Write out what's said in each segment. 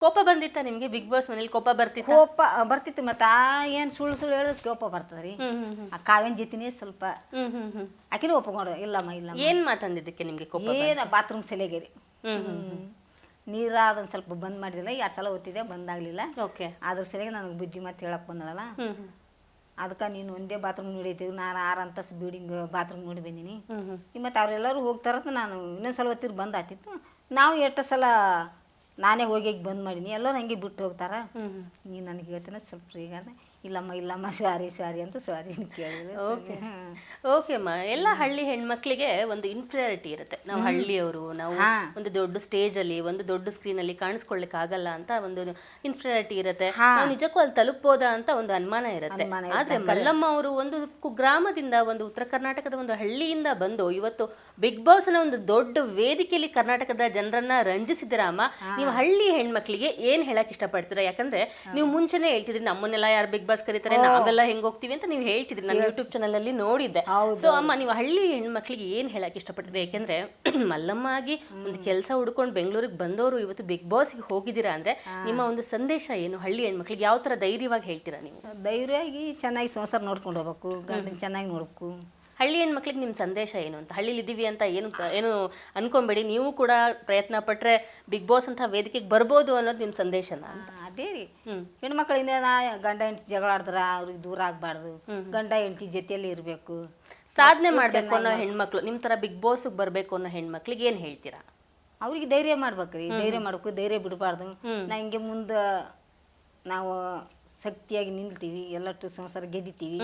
ಕೋಪ ಬಂದಿತ್ತ ನಿಮ್ಗೆ big boss ಮನೇಲಿ ಕೋಪ ಬರ್ತಿತ್ತ? ಕೋಪ ಬರ್ತಿತ್ತು. ಮತ್ತೆ ಏನು ಸುಳ್ಳು ಸುಳ್ಳು ಹೇಳಿದ್ರೆ ಕೋಪ ಬರ್ತದ್ರಿ. ಆ ಕಾವ್ಯನ ಜೊತೆನೇ ಸ್ವಲ್ಪ ಆಕಿನೂ ಒಪ್ಕೊಂಡು ಇಲ್ಲಮ್ಮ ಇಲ್ಲಮ್ಮ. ಏನ್ ಮಾತಂದಿದ್ದಕ್ಕೆ ನಿಮ್ಗೆ ಕೋಪ? ಏನು ಬಾತ್ರೂಮ್ ಸೆಲೆಗೇರಿ ನೀರ ಅದೊಂದು ಸ್ವಲ್ಪ ಬಂದ್ ಮಾಡಿದಿಲ್ಲ. 2 ಸಲ ಓದ್ತಿದ್ದೆ, ಬಂದಾಗಲಿಲ್ಲ. ಓಕೆ. ಅದ್ರ ಸಲಿಗೆ ನನಗೆ ಬುದ್ಧಿ ಮತ್ತೆ ಹೇಳಕ್ ಬಂದಳಲ್ಲ. ಅದಕ್ಕೆ ನೀನು ಒಂದೇ ಬಾತ್ರೂಮ್ ನೋಡಿದ್ದೀವಿ, ನಾನು 6 ಅಂತಸ್ತು ಬಿಲ್ಡಿಂಗ್ ಬಾತ್ರೂಮ್ ನೋಡಿ ಬಂದೀನಿ. ಮತ್ತು ಅವರೆಲ್ಲರೂ ಹೋಗ್ತಾರಂತ ನಾನು ಇನ್ನೊಂದು ಸಲ ಓದ್ತಿರು ಬಂದಾತಿತ್ತು. ನಾವು ಎಷ್ಟು ಸಲ ನಾನೇ ಹೋಗಿ ಬಂದ್ ಮಾಡೀನಿ, ಎಲ್ಲರೂ ಹಂಗೆ ಬಿಟ್ಟು ಹೋಗ್ತಾರ. ನೀನು ನನಗೆ ಹೇಳ್ತೇನೆ ಸ್ವಲ್ಪ ಫ್ರೀಗ. ಇಲ್ಲಮ್ಮ ಇಲ್ಲಮ್ಮ ಸಾರಿ ಅಂತ ಸಾರಿ ಕೇಳಿದ್ರೆ. ಓಕೆ ಓಕೆ ಅಮ್ಮ. ಎಲ್ಲ ಹಳ್ಳಿ ಹೆಣ್ಮಕ್ಳಿಗೆ ಒಂದು ಇನ್ಫೀರಿಯಾರಿಟಿ ಇರುತ್ತೆ. ನಾವು ಹಳ್ಳಿಯವರು, ನಾವು ಒಂದು ದೊಡ್ಡ ಸ್ಟೇಜ್ ಅಲ್ಲಿ ಒಂದು ದೊಡ್ಡ ಸ್ಕ್ರೀನ್ ಅಲ್ಲಿ ಕಾಣಿಸ್ಕೊಳ್ಳಿಕ್ ಆಗಲ್ಲ ಅಂತ ಒಂದು ಇನ್ಫೀರಿಯಾರಿಟಿ ಇರುತ್ತೆ. ನಾವು ನಿಜಕ್ಕೂ ಅಲ್ಲಿ ತಲುಪಬೋದಾ ಅಂತ ಒಂದು ಅನುಮಾನ ಇರುತ್ತೆ. ಆದ್ರೆ ಮಲ್ಲಮ್ಮ ಅವರು ಒಂದು ಗ್ರಾಮದಿಂದ, ಒಂದು ಉತ್ತರ ಕರ್ನಾಟಕದ ಒಂದು ಹಳ್ಳಿಯಿಂದ ಬಂದು ಇವತ್ತು ಬಿಗ್ ಬಾಸ್ ನ ಒಂದು ದೊಡ್ಡ ವೇದಿಕೆಯಲ್ಲಿ ಕರ್ನಾಟಕದ ಜನರನ್ನ ರಂಜಿಸಿದಿರ ಅಮ್ಮ. ನೀವು ಹಳ್ಳಿ ಹೆಣ್ಮಕ್ಳಿಗೆ ಏನ್ ಹೇಳಕ್ ಇಷ್ಟಪಡ್ತೀರಾ? ಯಾಕಂದ್ರೆ ನೀವು ಮುಂಚೆನೆ ಹೇಳ್ತಿದ್ರಿ ನಮ್ಮನ್ನೆಲ್ಲ ಯಾರು ಬಿಗ್ ಬಾಸ್ ಕರೀತಾರೆ, ನಾವೆಲ್ಲ ಹೆಂಗ್ ಹೋಗ್ತೀವಿ ಅಂತ ನೀವು ಹೇಳ್ತಿದ್ರಿ. ನಾನು ಯೂಟ್ಯೂಬ್ ಚಾನಲ್ ಅಲ್ಲಿ ನೋಡಿದ್ದೆ. ಸೊ ಅಮ್ಮ, ನೀವು ಹಳ್ಳಿ ಹೆಣ್ಮಕ್ಳಿಗೆ ಏನ್ ಹೇಳಕ್ ಇಷ್ಟಪಡ್ತೀರಿ? ಯಾಕೆಂದ್ರೆ ಮಲ್ಲಮ್ಮ ಆಗಿ ಒಂದು ಕೆಲಸ ಹುಡ್ಕೊಂಡು ಬೆಂಗಳೂರಿಗೆ ಬಂದವರು ಇವತ್ತು ಬಿಗ್ ಬಾಸ್ಗೆ ಹೋಗಿದ್ದೀರಾ ಅಂದ್ರೆ ನಿಮ್ಮ ಒಂದು ಸಂದೇಶ ಏನು? ಹಳ್ಳಿ ಹೆಣ್ಮಕ್ಳಿಗೆ ಯಾವ ತರ ಧೈರ್ಯವಾಗಿ ಹೇಳ್ತೀರಾ ನೀವು? ಧೈರ್ಯವಾಗಿ ಚೆನ್ನಾಗಿ ಸಂಸಾರ ನೋಡ್ಕೊಂಡು ಹೋಗ್ಬೇಕು, ಗಂಡನ ಚೆನ್ನಾಗಿ ನೋಡ್ಬೇಕು. ಹಳ್ಳಿ ಹೆಣ್ಮಕ್ಳಿಗೆ ನಿಮ್ಮ ಸಂದೇಶ ಏನು ಅಂತ? ಹಳ್ಳಿಲಿ ಇದ್ದೀವಿ ಅಂತ ಏನು ಅನ್ಕೊಂಬೇಡಿ, ನೀವು ಕೂಡ ಪ್ರಯತ್ನ ಪಟ್ರೆ ಬಿಗ್ ಬಾಸ್ ಅಂತ ವೇದಿಕೆಗೆ ಬರ್ಬೋದು ಅನ್ನೋದು ನಿಮ್ಮ ಸಂದೇಶನ? ಅದೇ ರೀ, ಹೆಣ್ಮಕ್ಳಿಂದ ಗಂಡ ಹೆಂಡತಿ ಜಗಳ ಆಡಿದ್ರ ಅವ್ರಿಗೆ ದೂರ ಆಗ್ಬಾರ್ದು, ಗಂಡ ಹೆಂಡತಿ ಜೊತೆಯಲ್ಲಿ ಇರಬೇಕು, ಸಾಧನೆ ಮಾಡ್ಬೇಕು ಅನ್ನೋ ಹೆಣ್ಮಕ್ಳು, ನಿಮ್ಮ ತರ ಬಿಗ್ ಬಾಸ್ಗೆ ಬರ್ಬೇಕು ಅನ್ನೋ ಹೆಣ್ಮಕ್ಳಿಗೆ ಏನ್ ಹೇಳ್ತೀರಾ? ಅವ್ರಿಗೆ ಧೈರ್ಯ ಮಾಡ್ಬೇಕ್ರಿ, ಧೈರ್ಯ ಮಾಡ್ಬೇಕು, ಧೈರ್ಯ ಬಿಡಬಾರ್ದು. ನಾ ಹಿಂಗೆ ಮುಂದೆ ನಾವು ಶಕ್ತಿಯಾಗಿ ನಿಲ್ತೀವಿ, ಎಲ್ಲಟ್ಟು ಸಂಸಾರ ಗೆದ್ದಿತೀವಿ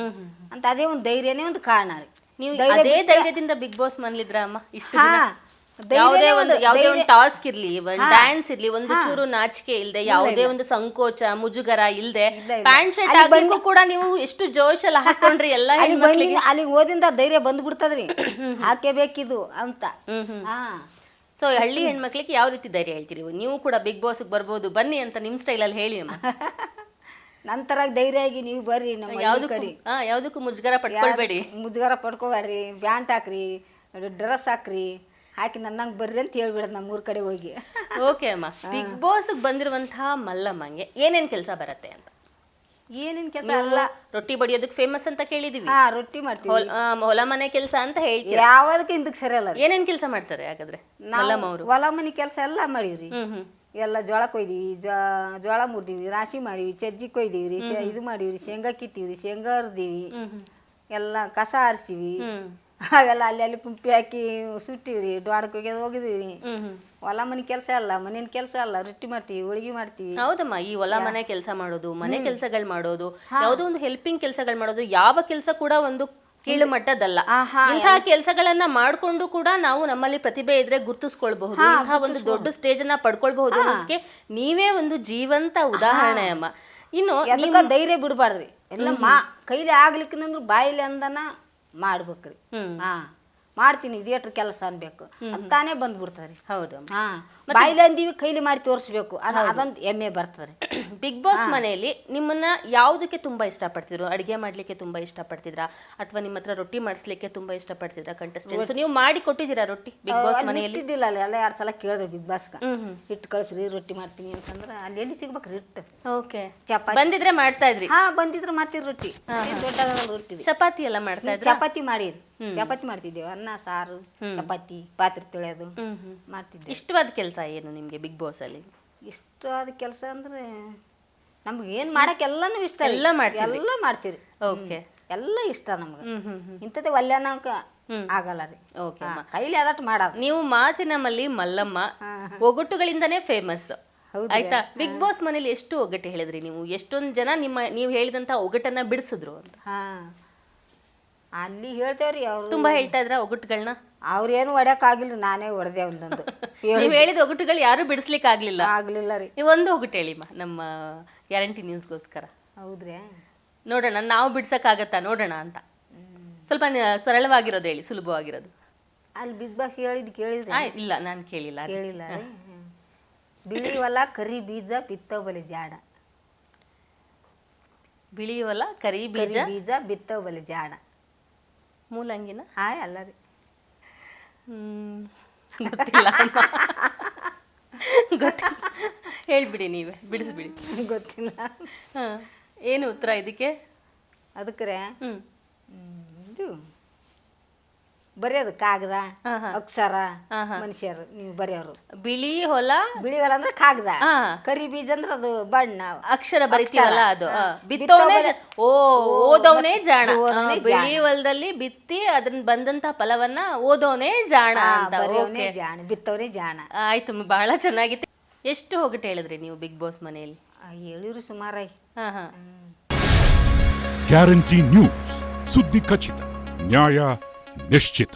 ಅಂತ ಅದೇ ಒಂದು ಧೈರ್ಯನೇ ಒಂದು ಕಾರಣ ರೀ. ನೀವು ಅದೇ ಧೈರ್ಯದಿಂದ ಬಿಗ್ ಬಾಸ್ ಮನ್ಲಿದ್ರ ಅಮ್ಮ ಇಷ್ಟು ದಿನ? ಯಾವುದೇ ಒಂದು ಟಾಸ್ಕ್ ಇರ್ಲಿ, ಒಂದು ಡ್ಯಾನ್ಸ್ ಇರ್ಲಿ, ಒಂದು ಚೂರು ನಾಚಿಕೆ ಇಲ್ದೆ, ಯಾವುದೇ ಒಂದು ಸಂಕೋಚ ಮುಜುಗರ ಇಲ್ದೆ, ಪ್ಯಾಂಟ್ ಶರ್ಟ್ ಹಾಕ್ಲಿಕ್ಕೂ ಕೂಡ ನೀವು ಎಷ್ಟು ಜೋಶಲ್ಲಿ ಹಾಕೊಂಡ್ರಿ ಎಲ್ಲ ಹೆಣ್ಮಕ್ಳಿಗೆ. ಅಲ್ಲಿಗೆ ಓದಿಂದ ಧೈರ್ಯ ಬಂದ್ಬಿಡ್ತದ್ರಿ, ಹಾಕೇಬೇಕಿದು ಅಂತ. ಸೊ ಹಳ್ಳಿ ಹೆಣ್ಮಕ್ಳಿಗೆ ಯಾವ ರೀತಿ ಧೈರ್ಯ ಹೇಳ್ತೀರಿ? ನೀವು ಕೂಡ ಬಿಗ್ ಬಾಸ್ಗೆ ಬರ್ಬೋದು, ಬನ್ನಿ ಅಂತ ನಿಮ್ ಸ್ಟೈಲಲ್ಲಿ ಹೇಳಿ ಅಮ್ಮ. ನಂತರ ಧೈರ್ಯ ಆಗಿ ನೀವು ಬರ್ರಿ, ನಮ್ಮ ಯಾವ್ದಕ್ಕೂ ಮುಜುಗರ ಪಡ್ಕೊಳ್ಬೇಡಿ. ಮುಜುಗರ ಪಡ್ಕೋಬೇಡ್ರಿ, ಪ್ಯಾಂಟ್ ಹಾಕ್ರಿ, ಡ್ರೆಸ್ ಹಾಕ್ರಿ, ಹಾಕಿ ನನ್ನಂಗೆ ಬರ್ರಿ ಅಂತ ಹೇಳ್ಬಿಡೋದು ನಮ್ಮೂರ ಕಡೆ ಹೋಗಿ. ಓಕೆ ಅಮ್ಮ, ಬಿಗ್ ಬಾಸ್ಗೆ ಬಂದಿರುವಂತಹ ಮಲ್ಲಮ್ಮಂಗೆ ಏನೇನ್ ಕೆಲಸ ಬರುತ್ತೆ ಅಂತ? ಏನೇನ್ ಕೆಲಸ ಎಲ್ಲ ರೊಟ್ಟಿ ಬಡಿಯೋದಕ್ಕೆ ಫೇಮಸ್ ಅಂತ ಕೇಳಿದೀವಿ. ರೊಟ್ಟಿ ಮಾಡ್ತೀವಿ, ಹೊಲ ಮನೆ ಕೆಲಸ ಅಂತ ಹೇಳ್ತೀವಿ. ಯಾವ್ದಕ್ಕೆ ಹಿಂದಕ್ಕೆ ಸರಿಯಲ್ಲ. ಏನೇನ್ ಕೆಲಸ ಮಾಡ್ತಾರೆ ಹಾಗಾದ್ರೆ ಮಲ್ಲಮ್ಮ ಅವರು? ಹೊಲ ಮನೆ ಕೆಲಸ ಎಲ್ಲ ಮಾಡಿವ್ರಿ. ಎಲ್ಲ ಜೋಳ ಕೊಯ್ದೀವಿ, ಜೋಳ ಮುರಿದೀವಿ, ರಾಶಿ ಮಾಡೀವಿ, ಚಜ್ಜಿ ಕೊಯ್ದೀವಿ, ಇದು ಮಾಡೀವಿ, ಶೇಂಗಾ ಕಿತ್ತೀವಿ, ಶೇಂಗಾ ಹರಿದೀವಿ, ಎಲ್ಲ ಕಸ ಆರಿಸಿವಿ, ಅವೆಲ್ಲ ಅಲ್ಲಿ ಕುಂಪಿ ಹಾಕಿ ಸುಟ್ಟಿವ್ರಿ, ಡ್ವಾಡಕ್ಕೆ ಹೋಗಿದೀವಿ. ಹೊಲ ಮನೆ ಕೆಲಸ ಅಲ್ಲ, ಮನೇನ ಕೆಲಸ ಅಲ್ಲ, ರೊಟ್ಟಿ ಮಾಡ್ತೀವಿ, ಹೋಳಿಗೆ ಮಾಡ್ತೀವಿ. ಹೌದಮ್ಮ, ಈ ಹೊಲ ಮನೆ ಕೆಲಸ ಮಾಡೋದು, ಮನೆ ಕೆಲಸಗಳು ಮಾಡೋದು, ಯಾವುದೋ ಒಂದು ಹೆಲ್ಪಿಂಗ್ ಕೆಲಸಗಳು ಮಾಡೋದು, ಯಾವ ಕೆಲಸ ಕೂಡ ಒಂದು ಕೀಳು ಮಟ್ಟದಲ್ಲ. ಇಂತಹ ಕೆಲಸಗಳನ್ನ ಮಾಡ್ಕೊಂಡು ಕೂಡ ನಾವು ನಮ್ಮಲ್ಲಿ ಪ್ರತಿಭೆ ಇದ್ರೆ ಗುರ್ತಿಸ್ಕೊಳ್ಬಹುದು, ಇಂತಹ ಒಂದು ದೊಡ್ಡ ಸ್ಟೇಜ್ ಅನ್ನ ಪಡ್ಕೊಳ್ಬಹುದು ಅನ್ನೋದಕ್ಕೆ ನೀವೇ ಒಂದು ಜೀವಂತ ಉದಾಹರಣೆ ಅಮ್ಮ. ಇನ್ನು ಧೈರ್ಯ ಬಿಡಬಾರ್ದ್ರಿ, ಎಲ್ಲ ಕೈಲಿ ಆಗ್ಲಿಕ್ಕಂದ್ರೆ ಬಾಯಿಲಿ ಅಂದನ ಮಾಡ್ಬೇಕ್ರಿ. ಮಾಡ್ತೀನಿ ಇದೇಟ್ರ ಕೆಲಸ ಅನ್ಬೇಕು, ತಾನೇ ಬಂದ್ಬಿಡ್ತಾರೆ. ಹೌದು, ಬಾಯಿಲೆ ಅಂದೀವಿ, ಕೈಲಿ ಮಾಡಿ ತೋರಿಸ್ಬೇಕು, ಅದೊಂದು ಹೆಮ್ಮೆ ಬರ್ತದೆ. ಬಿಗ್ ಬಾಸ್ ಮನೆಯಲ್ಲಿ ನಿಮ್ಮನ್ನ ಯಾವುದಕ್ಕೆ ತುಂಬಾ ಇಷ್ಟಪಡ್ತಿದ್ರು? ಅಡಿಗೆ ಮಾಡ್ಲಿಕ್ಕೆ ತುಂಬಾ ಇಷ್ಟಪಡ್ತಿದ್ರಾ, ಅಥವಾ ನಿಮ್ಮ ಹತ್ರ ರೊಟ್ಟಿ ಮಾಡಿಸ್ಲಿಕ್ಕೆ ತುಂಬಾ ಇಷ್ಟಪಡ್ತಿದ್ರಾ ಕಂಟೆಸ್ಟೆಂಟ್ಸ್? ನೀವು ಮಾಡಿ ಕೊಟ್ಟಿದ್ದೀರಾ ರೊಟ್ಟಿ ಬಿಗ್ ಬಾಸ್ ಮನೆಯಲ್ಲಿ? ಇದ್ದಿಲ್ಲ, ಎಲ್ಲ 2 ಸಲ ಕೇಳಿದ್ರು ಬಿಗ್ ಬಾಸ್ ಹಿಟ್ಟು ಕಳ್ಸ್ರಿ ರೊಟ್ಟಿ ಮಾಡ್ತೀನಿ ಅಂತಂದ್ರೆ ಅಲ್ಲಿ ಎಲ್ಲಿ ಸಿಗ್ಬೇಕ್ರಿ ಹಿಟ್ಟು? ಓಕೆ, ಬಂದಿದ್ರೆ ಮಾಡ್ತಾ ಇದ್ರಿ? ಬಂದಿದ್ರೆ ಮಾಡ್ತೀರಿ ರೊಟ್ಟಿ, ದೊಡ್ಡ ರೊಟ್ಟಿ. ಚಪಾತಿ ಎಲ್ಲ ಮಾಡ್ತಾ ಇದ್ರಿ? ಚಪಾತಿ ಮಾಡಿರಿ, ಚಪಾತಿ ಮಾಡ್ತಿದ್ದೇವೆ, ಅನ್ನ ಸಾರು ಚಪಾತಿ, ಪಾತ್ರೆ ತೊಳೆಯೋದು ಮಾಡ್ತಿದ್ದೆ. ಇಷ್ಟವಾದ ಕೆಲಸ ಏನು ನಿಮ್ಗೆ ಬಿಗ್ ಬಾಸ್ ಅಲ್ಲಿ? ಇಷ್ಟವಾದ ಕೆಲಸ ಅಂದ್ರೆ ನಮ್ಗೆ ಏನ್ ಮಾಡಕ್ ಎಲ್ಲಾನು ಇಷ್ಟ, ಎಲ್ಲ ಮಾಡ್ತೀರಿ. ಓಕೆ, ಎಲ್ಲ ಇಷ್ಟ ನಮ್ಗೆ. ಇಂಥದ್ದೇ ಒಲ್ಯಾನಕ ಆಗಲ್ಲ ರೀ. ಓಕೆ, ಕೈಲಿ ಅದಟ್ಟು ಮಾಡೋದು. ನೀವು ಮಾತಿನಮ್ಮಲ್ಲಿ ಮಲ್ಲಮ್ಮ ಒಗಟುಗಳಿಂದಾನೇ ಫೇಮಸ್ ಆಯ್ತಾ? ಬಿಗ್ ಬಾಸ್ ಮನೇಲಿ ಎಷ್ಟು ಒಗಟು ಹೇಳಿದ್ರಿ ನೀವು? ಎಷ್ಟೊಂದು ಜನ ನೀವು ಹೇಳಿದಂತ ಒಗಟನ್ನ ಬಿಡಿಸಿದ್ರು ಅಂತ? ಅಲ್ಲಿ ಹೇಳ್ತೇವ್ರಿ, ಅವ್ರು ತುಂಬಾ ಹೇಳ್ತಾ ಇದ್ರ ಒಗಟುಗಳನ್ನ? ಅವ್ರೇನು ಹೊಡ್ಯಕ್ ಆಗಿಲ್ಲ, ನಾನೇ ಹೊಡೆದೆ ಒಂದೊಂದು. ನೀವ್ ಹೇಳಿದ ಒಗಟುಗಳು ಯಾರು ಬಿಡಿಸ್ಲಿಕ್ಕೆ ಆಗ್ಲಿಲ್ಲ ರೀ. ನೀವು ಒಂದು ಒಗಟು ಹೇಳಿಮ್ಮ ನಮ್ಮ ಗ್ಯಾರಂಟಿ ನ್ಯೂಸ್ಗೋಸ್ಕರ. ಹೌದ್ರಿ, ನೋಡೋಣ ನಾವು ಬಿಡ್ಸಕ್ಕಾಗತ್ತಾ ನೋಡೋಣ ಅಂತ. ಸ್ವಲ್ಪ ಸರಳವಾಗಿರೋದು ಹೇಳಿ, ಸುಲಭವಾಗಿರೋದು. ಅಲ್ಲಿ ಬಿಗ್ ಬಾಸ್ ಕೇಳಿದ್ರೆ ಇಲ್ಲ, ನಾನು ಕೇಳಿಲ್ಲ. ಬಿಳಿ ಹೊಲ ಕರಿ ಬೀಜ ಬಿತ್ತವ ಬಲೆ ಜಾಡ. ಬಿಳಿ ಹೊಲ ಕರಿ ಬೀಜ ಬಿತ್ತವ ಬಲೆ ಜಾಡ. ಮೂಲಂಗಿನ? ಅಲ್ಲ ರೀ, ಗೊತ್ತಿಲ್ಲ. ಗೊತ್ತು, ಹೇಳ್ಬಿಡಿ ನೀವೇ, ಬಿಡಿಸ್ಬಿಡಿ. ಗೊತ್ತಿಲ್ಲ. ಹಾಂ, ಏನು ಉತ್ತರ ಇದಕ್ಕೆ? ಅದಕ್ಕೆ ಹ್ಞೂ ಇದು ಬರೆಯೋದು ಕಾಗದ, ಅಕ್ಷರ, ಮನುಷ್ಯರು ನೀವು ಬರೆಯೋರು. ಬಿಳಿ ಹೊಲ, ಬಿಳಿ ಹೊಲ ಅಂದ್ರೆ ಕಾಗದ, ಹಾ. ಕರಿ ಬೀಜ ಅಂದ್ರೆ ಅದು ಬಣ್ಣ, ಅಕ್ಷರ ಬರಿತೀವಲ್ಲ ಅದು. ಓದೋನೇ ಜಾಣ. ಬಿಳಿ ಹೊಲದಲ್ಲಿ ಬಿತ್ತಿ ಅದ್ರಿಂದ ಬಂದಂತ ಫಲವನ್ನ ಓದೋನೇ ಜಾಣ ಅಂತ. ಬರೆಯೋನೇ ಜಾಣ, ಬಿತ್ತವನೇ ಜಾಣ. ಆಯ್ತು, ಬಹಳ ಚೆನ್ನಾಗಿತ್ತು. ಎಷ್ಟು ಹೋಗಟ್ಟು ಹೇಳಿದ್ರಿ ನೀವು ಬಿಗ್ ಬಾಸ್ ಮನೆಯಲ್ಲಿ? ಹೇಳಿರು ಸುಮಾರಾಗಿ. ಹಾ ಹಾ. ಗ್ಯಾರಂಟಿ ನ್ಯೂಸ್, ಸುದ್ದಿ ಖಚಿತ, ನ್ಯಾಯ ನಿಶ್ಚಿತ.